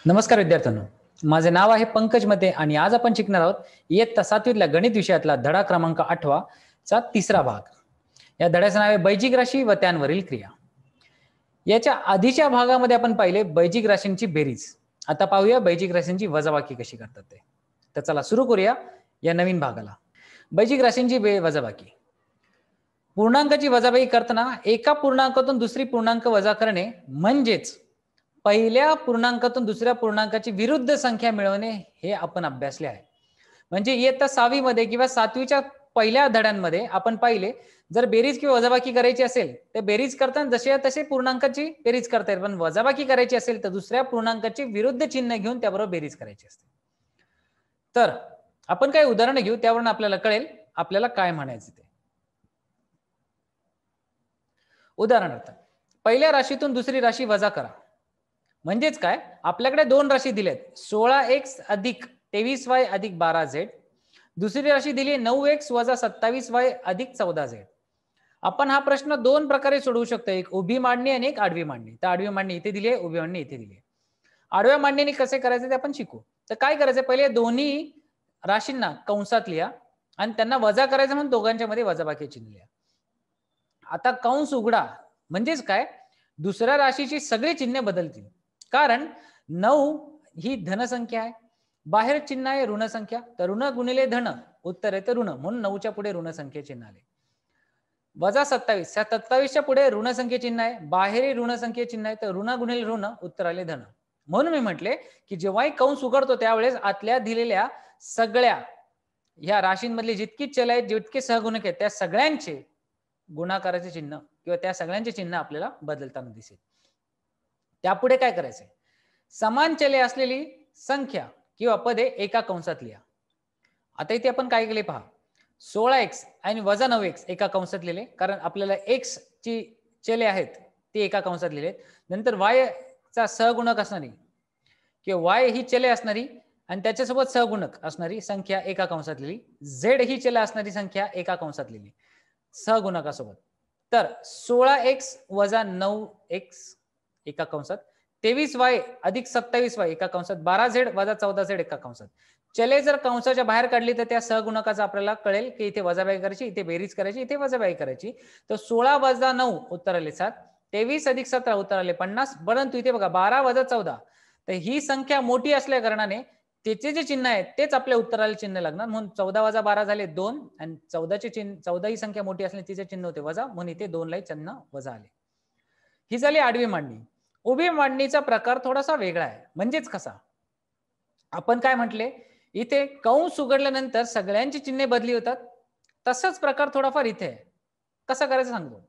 नमस्कार विद्यार्थ्यांनो, माझे नाव आहे पंकज मते आणि आज आपण शिकणार आहोत इयत्ता 7वीतल्या गणित विषयातला धडा क्रमांक 8 चा तिसरा भाग. या धड्याचं नाव आहे बैजिक राशी व त्यांवरील क्रिया. याच्या आधीच्या भागामध्ये आपण पाहिले बैजिक राशींची बेरीज. आता पाहूया बैजिक राशींची वजाबाकी कशी करतात ते. तर चला सुरू करूया या नवीन भागाला. बैजिक राशींची वजाबाकी. पूर्णांकाची वजाबाकी करताना एका पूर्णांकातून दुसरी पूर्णांक वजा करणे म्हणजेच पहिल्या पूर्णांकातून दुसऱ्या पूर्णांकाची विरुद्ध संख्या मिळवणे हे आपण अभ्यासले आहे. म्हणजे इयत्ता 6वी मध्ये किंवा 7वीच्या पहिल्या धड्यांमध्ये आपण पाहिले जर बेरीज किंवा वजाबाकी करायची असेल तर बेरीज करताना जसे तसे पूर्णांकाची बेरीज करता येईल, पण वजाबाकी करायची असेल तर दुसऱ्या पूर्णांकाची विरुद्ध चिन्ह घेऊन त्याबरोबर बेरीज करायची असते. तर आपण काही उदाहरण घेऊ, त्यावरून आपल्याला कळेल आपल्याला काय म्हणायचं ते. उदाहरणार्थ पहिल्या राशीतून दुसरी राशी वजा करा. म्हणजेच काय, आपल्याकडे दोन राशी दिल्यात 16x अधिक 23y अधिक 12z. दुसरी राशी दिली 9x वजा 27y अधिक 14z. आपण हा प्रश्न दोन प्रकारे सोडवू शकतो, एक उभी मांडणी आणि एक आडवी मांडणी. तर आडवी मांडणी इथे दिली आहे, उभी मांडणी इथे दिली आहे. आडव्या मांडणीने कसे करायचे ते आपण शिकू. तर काय करायचं, पहिले दोन्ही राशींना कंसात लिहा आणि त्यांना वजा करायचं म्हणून दोघांच्या मध्ये वजाबाकी चिन्ह लिहा. आता कंस उघडा म्हणजेच काय, दुसऱ्या राशीची सगळी चिन्हे बदलतील. कारण 9 ही धनसंख्या आहे, बाहेर चिन्ह आहे ऋण संख्या, तर ऋण गुणिले धन उत्तर आहे तर ऋण, म्हणून 9च्या पुढे ऋण संख्या चिन्ह आले. वजा 27, 27च्या पुढे ऋण संख्या चिन्ह आहे, बाहेर ऋण संख्या चिन्ह आहे, तर ऋण गुणिले ऋण उत्तर आले धन. म्हणून मी म्हटले की जेव्हाही कंस उघडतो त्यावेळेस आतल्या दिलेल्या सगळ्या ह्या राशींमधले जितकी चल आहेत, जितके सहगुणक आहेत, त्या सगळ्यांचे गुणाकाराचे चिन्ह किंवा त्या सगळ्यांचे चिन्ह आपल्याला बदलताना दिसेल. त्यापुढे काय करायचंय, समान चले असलेली संख्या किंवा पदे एका कंसात लिहा. आता इथे आपण काय केले पहा, 16x आणि वजा 9x एका कंसात लिहिले, कारण आपल्याला x ची चले आहेत ते एका कंसात लिहिले. नंतर y चा सहगुणक असणारी किंवा y ही चले असणारी आणि त्याच्यासोबत सहगुणक असणारी संख्या एका कंसात लिहिली. z ही चले असणारी संख्या एका कंसात लिहिली सहगुणकासोबत. तर 16x वजा 9x एका कंसात, 23y अधिक 27y एका कंसात, 12z वजा 14z एका कंसात. चले जर कंसाच्या बाहेर काढली तर त्या सहगुणकाचा आपल्याला कळेल की इथे वजाबाकी करायची, इथे बेरीज करायची, इथे वजाबाकी करायची. तर 16 वजा 9 उत्तर आले 7, 23 अधिक 17 उत्तर आले 50. परंतु इथे बघा 12 वजा 14, तर ही संख्या मोठी असल्या कारणाने त्याचे जे चिन्ह आहेत तेच आपल्या उत्तराला चिन्ह लागणार. म्हणून 14 वजा 12 झाले 2 आणि 14चे चिन्ह, 14 ही संख्या मोठी असल्याने तिचे चिन्ह होते वजा, म्हणून इथे 2 ला चिन्ह वजा आले. ही झाली आडवी मांडणी. उभी मांडणीचा प्रकार थोडासा वेगळा आहे. म्हणजेच कसा, आपण काय म्हटले, इथे कंस उघडल्यानंतर सगळ्यांची चिन्हे बदली होतात, तसाच प्रकार थोडाफार इथे आहे. कसा करायचं सांगतो.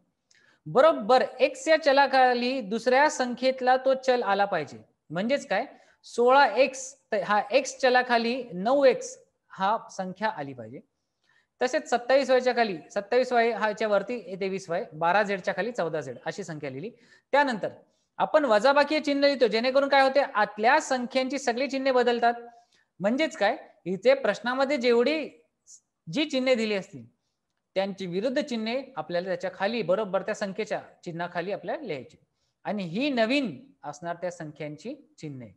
बरोबर x या चलाखाली दुसऱ्या संख्येतला तो चल आला पाहिजे. म्हणजेच काय, 16x हा x चलाखाली 9x हा संख्या आली पाहिजे. तसेच 27y च्या खाली 27y ह्याच्या वरती 23y, 12z च्या खाली 14z अशी संख्या लिहिली. त्यानंतर आपण वजाबाकी चिन्ह लिहितो, जेणेकरून काय होते, आतल्या संख्यांची सगळी चिन्हे बदलतात. म्हणजेच काय, इथे प्रश्नामध्ये जेवढी जी चिन्हे दिली असतील त्यांची विरुद्ध चिन्हे आपल्याला त्याच्या खाली बरोबर त्या संख्येच्या चिन्हाखाली आपल्याला लिहायची आणि ही नवीन असणार त्या संख्यांची चिन्हे.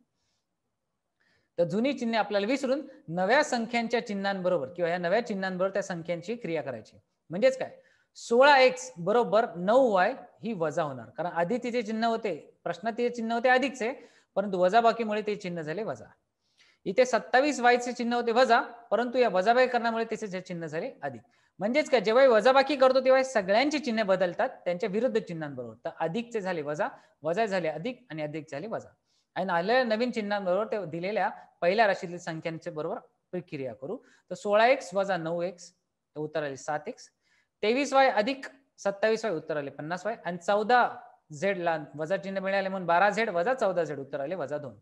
तर जुनी चिन्हे आपल्याला विसरून नव्या संख्यांच्या चिन्हांबरोबर किंवा या नव्या चिन्हांबरोबर त्या संख्यांची क्रिया करायची. म्हणजेच काय, 16x बरोबर 9y ही वजा होणार, कारण आधी तिचे चिन्ह होते, प्रश्नात तिचे चिन्ह होते अधिकचे, परंतु वजाबाकीमुळे ते चिन्ह झाले वजा. इथे 27y चे चिन्ह होते वजा, परंतु या वजाबाकी करण्यामुळे त्याचे चिन्ह झाले अधिक. म्हणजेच काय, जेव्हा वजाबाकी करतो तेव्हा सगळ्यांची चिन्हे बदलतात त्यांच्या विरुद्ध चिन्हांबरोबर. तर अधिकचे झाले वजा, वजा झाले अधिक आणि अधिक झाले वजा. आणि आलेल्या नवीन चिन्हांबरोबर ते दिलेल्या पहिल्या राशीतील संख्यांच्या बरोबर प्रक्रिया करू. तर 16x वजा 9x उत्तर आले 7x, 23y अधिक 27y उत्तर आले 50y आणि 14z ला वजा चिन्ह मिळाले म्हणून 12z वजा 14z उत्तर आले वजा 2.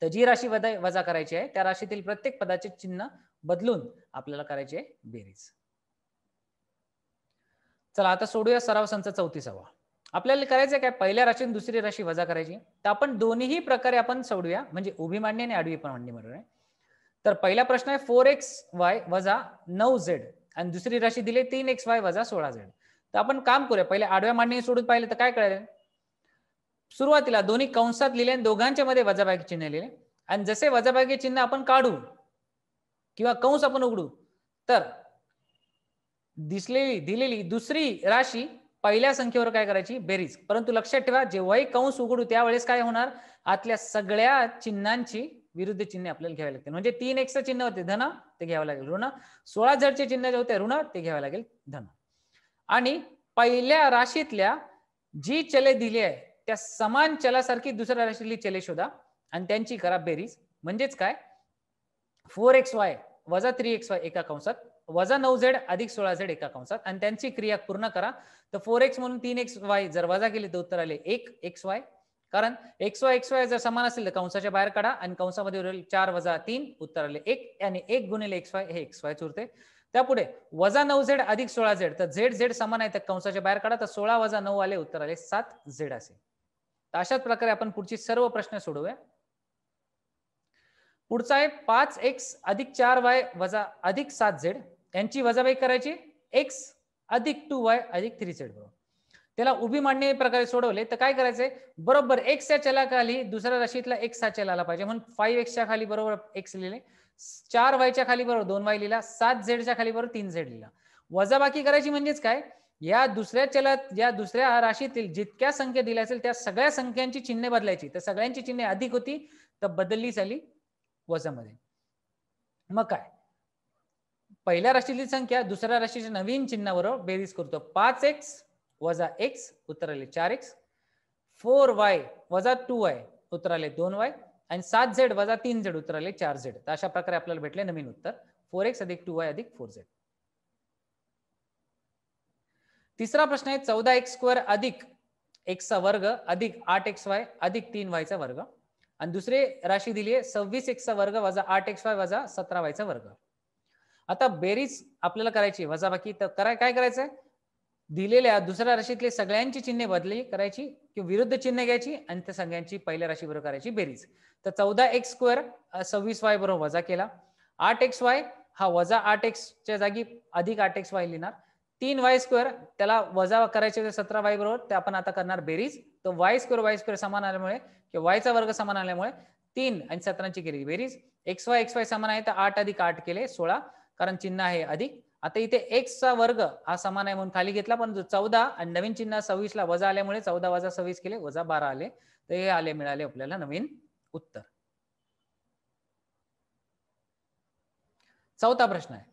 तर जी राशी वजा करायची आहे त्या राशीतील प्रत्येक पदाचे चिन्ह बदलून आपल्याला करायचे आहे बेरीज. चला आता सोडूया सराव संच 34वा. आपल्याला करायचं काय, पहिल्या राशीतून दुसरी राशी वजा करायची. तर आपण दोन्ही प्रकारे आपण सोडूया, म्हणजे उभी मांडणी आणि आडवी मांडणी बरोबर आहे. तर पहिला प्रश्न आहे 4xy वजा 9z आणि दुसरी राशी दिली 3xy वजा 16z. तर आपण काम करूया, पहिले आडव्या मांडणी सोडून पाहिलं तर काय कळेल, सुरुवातीला दोन्ही कंसात लिहिले आणि दोघांच्या मध्ये वजाबाकी चिन्ह लिहिले आणि जसे वजाबाकी चिन्ह आपण काढू किंवा कंस आपण उघडू तर दिलेली दुसरी राशी पहिल्या संख्येवर काय करायची बेरीज. परंतु लक्षात ठेवा जेव्हाही कंस उघडू त्यावेळेस काय होणार आतल्या सगळ्या चिन्हांची विरुद्ध चिन्हे आपल्याला घ्यावे लागतील. म्हणजे 3x चिन्ह होते धन ते घ्यावं लागेल ऋण, 16z चे चिन्ह जे होते ऋण ते घ्यावे लागेल धन. आणि पहिल्या राशीतल्या जी चले दिली आहे त्या समान चलासारखी दुसऱ्या राशीतली चले शोधा आणि त्यांची करा बेरीज. म्हणजेच काय 4xy वजा 3xy एका कंसात वजा 9z अधिक 16z एका कंसात आणि त्यांची क्रिया पूर्ण करा. तर 4x म्हणून 3xy जर वजा केले तर उत्तर आले 1xy. कारण xy जर समान असेल तर कंसाच्या बाहेर काढा आणि कंसामध्ये उरले 4 वजा 3 उत्तर आले 1 आणि 1 गुणिले xy हे xy उरते. त्यापुढे वजा 9z अधिक 16z तर z समान आहे तर कंसाच्या बाहेर काढा तर 16 वजा 9 आले उत्तर आले 7z असे. तर अशाच प्रकारे आपण पुढची सर्व प्रश्न सोडवूया. पुढचा आहे 5x अधिक 4y वजा अधिक 7z यांची वजाबाकी करायची x अधिक 2y अधिक 3z बरोबर. त्याला उभी मांडणी प्रकारे सोडवले तर काय करायचंय बरोबर x च्या चलाखाली दुसऱ्या राशीतला x हा चल आला पाहिजे म्हणून 5x च्या खाली बरोबर x लिहिले, 4y च्या खाली बरोबर 2y लिहिला, 7z च्या खाली बरोबर 3z लिहिला. वजाबाकी करायची म्हणजेच काय या दुसऱ्या चलात या दुसऱ्या राशीतील जितक्या संख्या दिल्या असेल त्या सगळ्या संख्यांची चिन्हे बदलायची. तर सगळ्यांची चिन्हे अधिक होती तर बदलली झाली वजामध्ये. मग काय पहिल्या राशीतली संख्या दुसऱ्या राशीच्या नवीन चिन्हाबरोबर बेरीज करतो. 5x वजा x उत्तर आले 4x, 4y वजा 2y उत्तर आले 2y आणि 7z वजा 3z उत्तर आले 4z. तर अशा प्रकारे आपल्याला भेटले नवीन उत्तर 4x अधिक 2y अधिक 4z. तिसरा प्रश्न आहे 14x² अधिक x चा वर्ग अधिक 8xy अधिक 3y चा वर्ग आणि दुसरी राशी दिली आहे 26x चा वर्ग वजा 8xy वजा 17y चा वर्ग. आता बेरीज आपल्याला करायची वजाबाकी तर काय करायचंय दिलेल्या दुसऱ्या राशीतले सगळ्यांची चिन्हे बदली करायची किंवा विरुद्ध चिन्ह घ्यायची आणि त्या सगळ्यांची पहिल्या राशी बरोबर करायची बेरीज. तर 14x² 26y बरोबर वजा केला, 8xy हा वजा 8x च्या जागी अधिक 8xy लिहिणार, 3y² त्याला वजा करायचे 17y बरोबर ते आपण आता करणार बेरीज. तर y² समान आल्यामुळे किंवा y चा वर्ग समान आल्यामुळे 3 आणि 17ची केली बेरीज. xy समान आहे तर 8 अधिक 8 केले 16 कारण चिन्ह आहे अधिक. आता इथे x चा वर्ग हा समान आहे म्हणून खाली घेतला पण 14 आणि नवीन चिन्ह 26 ला वजा आल्यामुळे 14 वजा 26 केले वजा 12 आले. तर हे आले मिळाले आपल्याला नवीन उत्तर. चौथा प्रश्न आहे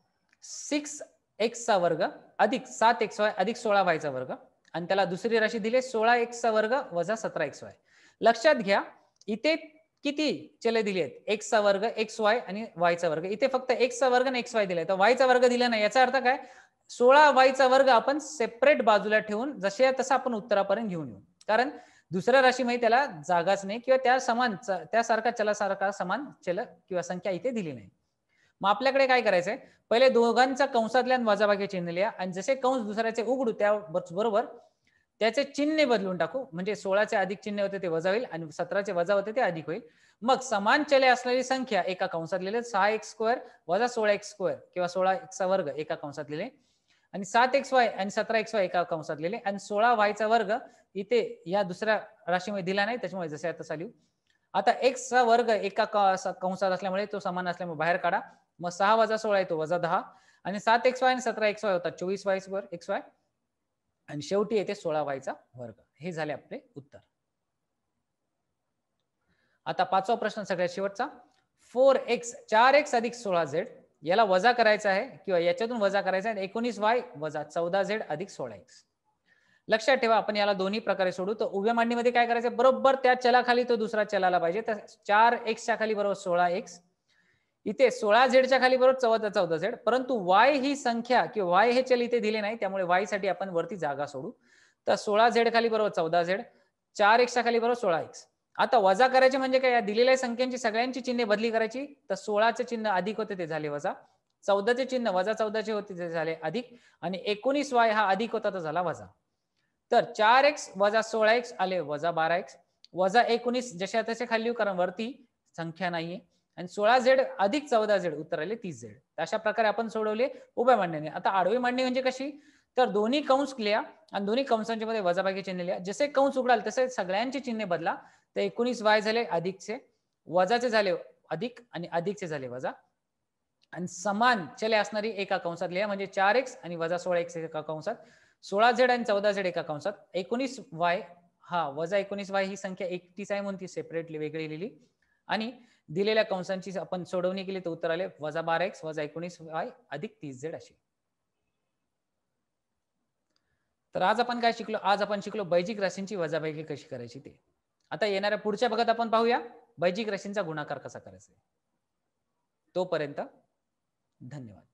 6x चा वर्ग अधिक 7xy अधिक 16y चा वर्ग आणि त्याला दुसरी राशी दिली 16x चा वर्ग वजा 17xy. लक्षात घ्या इथे किती चले दिले आहेत x चा वर्ग xy आणि y चा वर्ग. इथे फक्त x चा वर्ग आणि xy दिलाय तर y चा वर्ग दिला नाही. याचा अर्थ काय 16y चा वर्ग आपण सेपरेट बाजूला ठेवून जसे तसं आपण उत्तरापर्यंत घेऊन येऊ. कारण दुसऱ्या राशीमध्ये त्याला जागाच नाही किंवा त्या समान त्यासारखा चलासारखा समान चल किंवा संख्या इथे दिली नाही. मग आपल्याकडे काय करायचंय पहिले दोघांचा कंसातल्या वजाबाकी चिन्ह लिहा आणि जसे कंस दुसऱ्याचे उघडू त्या बरोबर त्याचे चिन्ह बदलून टाकू. म्हणजे 16चे अधिक चिन्ह होते ते वजा होईल आणि 17चे वजा होते ते अधिक होईल. मग समान चले असलेली संख्या एका कंसात लिहिले 6x² वजा 16x² किंवा 16x चा वर्ग एका कंसात लिहिले आणि 7xy आणि 17xy एका कंसात लिहिले आणि 16y चा वर्ग इथे या दुसऱ्या राशीमध्ये दिला नाही त्याच्यामुळे जसे तसा लिहू. आता x चा वर्ग एका कंसात असल्यामुळे तो समान असल्यामुळे बाहेर काढा. मग 6 वजा 16 येतो वजा 10 आणि 7xy आणि 17xy होतात 24y² आणि शेवटी येते 16y चा वर्ग. हे झाले आपले उत्तर. आता पाचवा प्रश्न सगळ्यात शेवटचा 4x अधिक 16z याला वजा करायचा आहे किंवा याच्यातून वजा करायचा आहे 19y वजा 14z अधिक 16x. लक्षात ठेवा आपण याला दोन्ही प्रकारे सोडू. तर उभ्या मांडणीमध्ये काय करायचं बरोबर त्या चलाखाली तो दुसरा चलाला पाहिजे. तर 4x च्या खाली बरोबर 16x, इथे 16z च्या खाली बरोबर 14z. परंतु y ही संख्या किंवा y हे चल इथे दिले नाही त्यामुळे y साठी आपण वरती जागा सोडू. तर 16z खाली बरोबर 14z, 4x च्या खाली बरोबर 16x. आता वजा करायचे म्हणजे काय या दिलेल्या संख्यांची सगळ्यांची चिन्हे बदली करायची. तर 16चे चिन्ह अधिक होते ते झाले वजा, 14चे चिन्ह वजा 14चे होते ते झाले अधिक आणि 19y हा अधिक होता तर झाला वजा. तर 4x वजा 16x आले वजा 12x वजा 19 जशा तसे खाली कारण वरती संख्या नाहीये आणि 16z अधिक 14z उत्तर आले 30z. अशा प्रकारे आपण सोडवले उभ्या मांडणीने. आता आडवी मांडणी म्हणजे कशी तर दोन्ही कंस लिहा आणि दोन्ही कंसांच्या मध्ये वजाबाकी चिन्ह लिहा. जसे कंस उघडाल तसे सगळ्यांचे चिन्ह बदला. तर 19y झाले अधिकचे, वजाचे झाले अधिक आणि अधिकचे झाले वजा. आणि समान चले असणारी एका कंसात लिहा, म्हणजे 4x आणि वजा 16x एका कंसात, 16z आणि 14z एका कंसात, 19y हा वजा 19y ही संख्या एकटीच आहे म्हणून ती सेपरेटली वेगळी लिहिली. आणि दिलेल्या कंसांची आपण सोडवणी केली तर उत्तर आले वजा 12x वजा 19y अधिक 30z अशी. तर आज आपण काय शिकलो? आज आपण शिकलो बैजिक राशींची वजाबाकी कशी करायची ते. आता येणाऱ्या पुढच्या भागात आपण पाहूया बैजिक राशींचा गुणाकार कसा करायचा. तोपर्यंत धन्यवाद.